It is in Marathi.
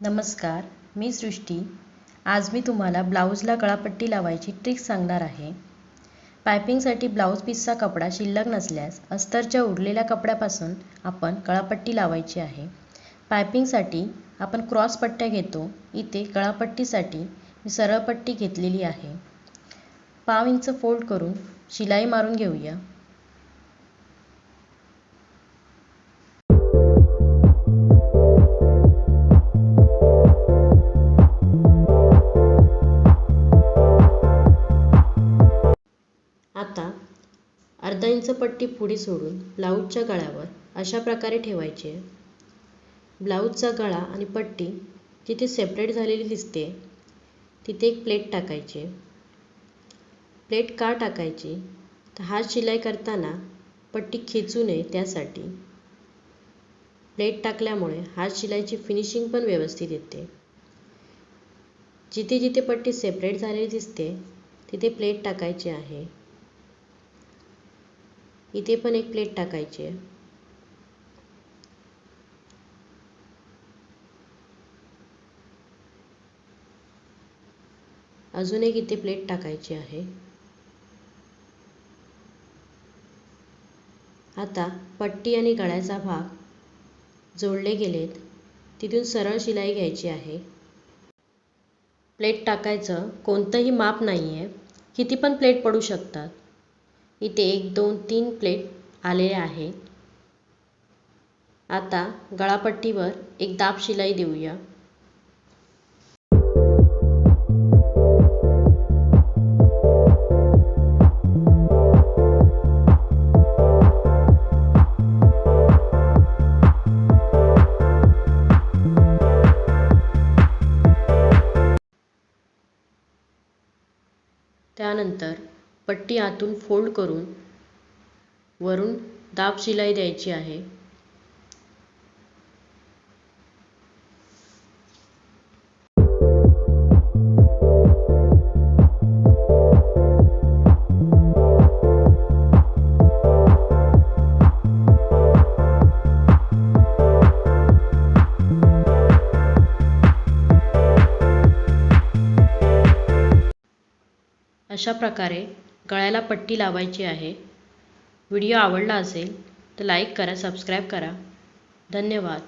नमस्कार, मी सृष्टी। आज मी तुम्हाला ब्लाऊजला गळापट्टी लावायची ट्रिक्स सांगणार आहे। पायपिंगसाठी ब्लाऊज पीसचा कपडा शिल्लक नसल्यास अस्तरच्या उरलेल्या कपड्यापासून आपण गळापट्टी लावायची आहे। पायपिंगसाठी आपण क्रॉस पट्ट्या घेतो। इथे गळापट्टीसाठी मी सरळ पट्टी घेतलेली आहे। 1/2 इंच फोल्ड करून शिलाई मारून घेऊया। आता अर्धा इंच पट्टी पुढे सोडून ब्लाऊजच्या गळ्यावर अशा प्रकारे ठेवायची आहे। ब्लाऊजचा गळा आणि पट्टी जिथे सेपरेट झालेली दिसते तिथे एक प्लेट टाकायची। प्लेट का टाकायची तर हात शिलाई करताना पट्टी खेचू नये त्यासाठी। प्लेट टाकल्यामुळे हात शिलाईची फिनिशिंग पण व्यवस्थित येते। जिथे जिथे पट्टी सेपरेट झालेली दिसते तिथे प्लेट टाकायची आहे। इथे पण एक प्लेट टाकायची आहे। अजून एक इथे प्लेट टाकायची आहे। आता पट्टी आणि गळ्याचा भाग जोडले गेलेत, तिथून सरळ शिलाई घ्यायची आहे। प्लेट टाकायचं कोणतंही माप नाही आहे, किती पण प्लेट पडू शकतात। इथे 1 2 3 प्लेट आलेल्या आहेत। आता गळापट्टीवर एक दाब शिलाई देऊया। त्यानंतर पट्टी आतून फोल्ड करून वरून दाब शिलाई द्यायची आहे। अशा प्रकारे गळ्याला पट्टी लावायची आहे। व्हिडिओ आवडला असेल तर लाईक करा, सबस्क्राईब करा। धन्यवाद।